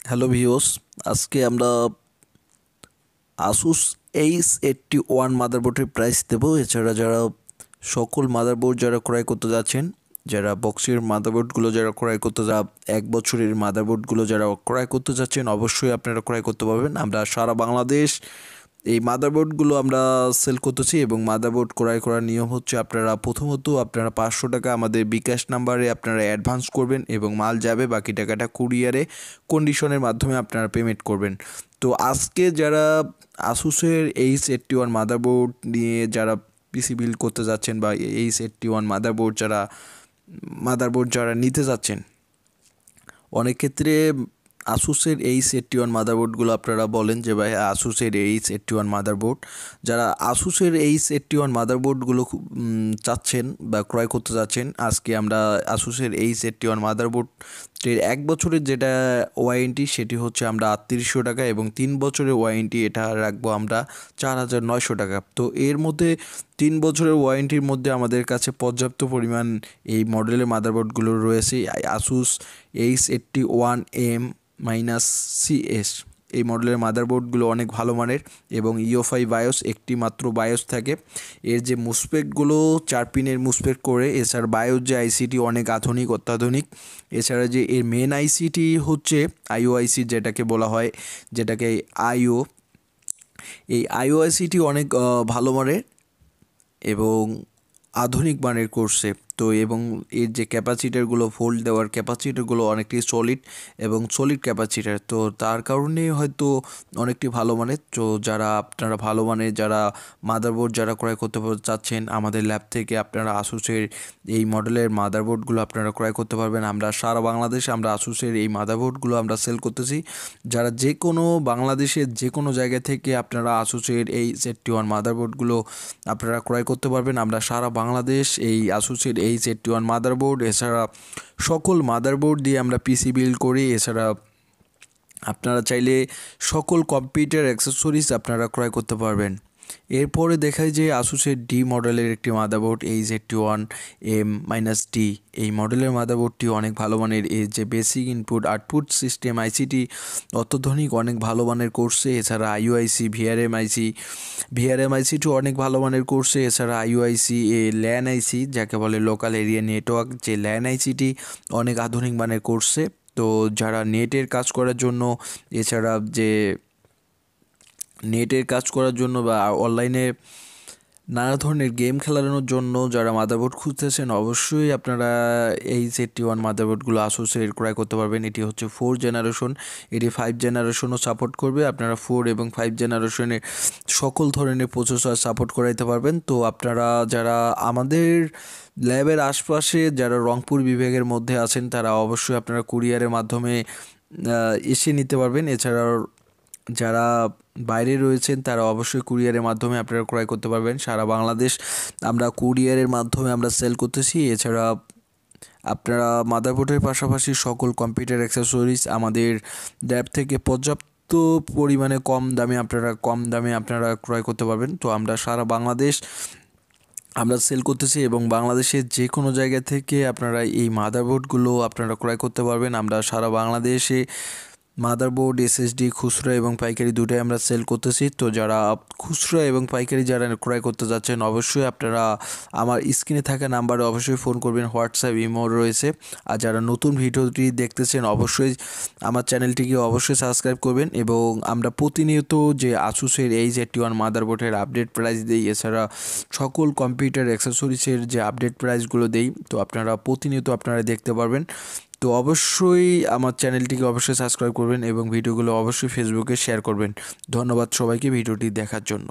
Hello views, আজকে আমরা asus h81 মাদারবোর্ডের price দেব। এছাড়া যারা সকল মাদারবোর্ড যারা ক্রয় করতে যাচ্ছেন, যারা বক্সের মাদারবোর্ডগুলো যারা ক্রয় করতে এক বছরের মাদারবোর্ডগুলো যারা ক্রয় করতে যাচ্ছেন, অবশ্যই আপনারা ক্রয় করতে পারবেন। আমরা সারা বাংলাদেশ এই মাদারবোর্ডগুলো আমরা সেল করতেছি এবং মাদারবোর্ড ক্রয় করার নিয়ম হচ্ছে আপনারা প্রথমত 500 টাকা আমাদের বিকাশ নাম্বারে আপনারা অ্যাডভান্স করবেন এবং মাল যাবে, বাকি টাকাটা কুরিয়ারে কন্ডিশনের মাধ্যমে আপনারা পেমেন্ট করবেন। তো আজকে যারা আসুসের h81 মাদারবোর্ড নিয়ে যারা পিসি বিল্ড করতে যাচ্ছেন বা h81 মাদারবোর্ড যারা নিতে যাচ্ছেন, অনেক ক্ষেত্রে আসুসের h81 মাদারবোর্ডগুলো আপনারা বলেন যে ভাই আসুসের h81 মাদারবোর্ড, যারা আসুসের h81 মাদারবোর্ডগুলো চাচ্ছেন বা ক্রয় করতে যাচ্ছেন, আজকে আমরা আসুসের h81 মাদারবোর্ডের এক বছরের যেটা ওয়ারেন্টি সেটি হচ্ছে আমরা 3800 টাকা এবং 3 বছরের ওয়ারেন্টি এটা রাখবো আমরা 4900 টাকা। তো এর মধ্যে 3 বছরের ওয়ারেন্টির মধ্যে আমাদের কাছে পর্যাপ্ত পরিমাণ এই মডেলের মাদারবোর্ডগুলো রয়েছে। আসুস h81m-CS এই মডেলের মাদারবোর্ডগুলো অনেক ভালো মানের এবং ইউএফআই বায়োস একটি মাত্র বায়োস থাকে। এর যে মুসপেক্টগুলো 4 পিনের মুসপেক্ট করে, এছাড়া বায়োস যে আইসিটি অনেক অত্যাধুনিক। এছাড়া যে এর মেন আইসিটি হচ্ছে আইওআইসি যেটাকে বলা হয়, যেটাকে এই আইওআইসিটি অনেক ভালো মানের এবং আধুনিক মানের করছে। তো এবং এর যে ক্যাপাসিটারগুলো ফোল্ড দেওয়ার ক্যাপাসিটারগুলো অনেকটাই সলিড এবং সলিড ক্যাপাসিটার, তো তার কারণে হয়তো অনেকটি ভালো মানের। তো যারা আপনারা ভালো মানের যারা মাদারবোর্ড যারা ক্রয় করতে চাচ্ছেন, আমাদের ল্যাব থেকে আপনারা আসুসের এই মডেলের মাদারবোর্ডগুলো আপনারা ক্রয় করতে পারবেন। আমরা সারা বাংলাদেশে আমরা আসুসের এই মাদারবোর্ডগুলো আমরা সেল করতেছি। যারা যে কোনো বাংলাদেশের যে কোনো জায়গা থেকে আপনারা আসুসের এই h81 মাদারবোর্ডগুলো আপনারা ক্রয় করতে পারবেন। আমরা সারা বাংলাদেশ এই আসুসের h81 মাদারবোর্ড এছাড়া সকল মাদারবোর্ড দিয়ে আমরা পিসি বিল্ড করি। এছাড়া আপনারা চাইলে সকল কম্পিউটার অ্যাক্সেসরিজ আপনারা ক্রয় করতে পারবেন। এরপরে দেখায় যে আসুসের ডি মডেলের একটি মাদারবোর্ড h81m-D এই মডেলের মাদারবোর্ডটি অনেক ভালো মানের। এর যে basic input output system ICT অত্যাধুনিক অনেক ভালো মানের করছে। এছাড়া আইওআইসি ভিআরএম আইসিটিও অনেক ভালো মানের করছে। এছাড়া আইওআইসি ল্যান আইসি যাকে বলে লোকাল এরিয়া নেটওয়ার্ক, যে ল্যান আইসিটি অনেক আধুনিক মানের করছে। তো যারা নেটের কাজ করার জন্য, এছাড়া যে নেটের কাজ করার জন্য বা অনলাইনে নানা ধরনের গেম খেলানোর জন্য যারা মাদারবোর্ড খুঁজতেছেন, অবশ্যই আপনারা এই h81 মাদারবোর্ডগুলো আসুসের ক্রয় করতে পারবেন। এটি হচ্ছে 4 জেনারেশন, এটি 5 জেনারেশনও সাপোর্ট করবে। আপনারা 4 এবং 5 জেনারেশনের সকল ধরনের প্রসেসর সাপোর্ট করাইতে পারবেন। তো আপনারা যারা আমাদের ল্যাবের আশপাশে যারা রংপুর বিভাগের মধ্যে আছেন, তারা অবশ্যই আপনারা কুরিয়ারের মাধ্যমে এসে নিতে পারবেন। এছাড়াও যারা বাইরে রয়েছেন তারা অবশ্যই কুরিয়ারের মাধ্যমে আপনারা ক্রয় করতে পারবেন। সারা বাংলাদেশ আমরা কুরিয়ারের মাধ্যমে আমরা সেল করতেছি। এছাড়া আপনারা মাদারবোর্ডের পাশাপাশি সকল কম্পিউটার অ্যাক্সেসরিজ আমাদের ল্যাব থেকে পর্যাপ্ত পরিমাণে কম দামে আপনারা ক্রয় করতে পারবেন। তো আমরা সারা বাংলাদেশ আমরা সেল করতেছি এবং বাংলাদেশের যে কোনো জায়গা থেকে আপনারা এই মাদারবোর্ডগুলো আপনারা ক্রয় করতে পারবেন। আমরা সারা বাংলাদেশে মাদারবোর্ড এসএসডি খুচরা এবং পাইকারি দুটোই আমরা সেল করতেছি। তো যারা খুচরা এবং পাইকারি যারা ক্রয় করতে যাচ্ছেন, অবশ্যই আপনারা আমার স্ক্রিনে থাকা নাম্বারে অবশ্যই ফোন করবেন। হোয়াটসঅ্যাপ ইমো রয়েছে। আর যারা নতুন ভিডিওটি দেখতেছেন, অবশ্যই আমার চ্যানেলটিকে অবশ্যই সাবস্ক্রাইব করবেন। এবং আমরা প্রতিনিয়ত যে আসুসের h81 মাদারবোর্ডের আপডেট প্রাইস দিই, এছাড়া সকল কম্পিউটার অ্যাক্সেসরিজের যে আপডেট প্রাইসগুলো দেই, তো আপনারা প্রতিনিয়ত আপনারা দেখতে পারবেন। তো অবশ্যই আমার চ্যানেলটিকে অবশ্যই সাবস্ক্রাইব করবেন এবং ভিডিওগুলো অবশ্যই ফেসবুকে শেয়ার করবেন। ধন্যবাদ সবাইকে ভিডিওটি দেখার জন্য।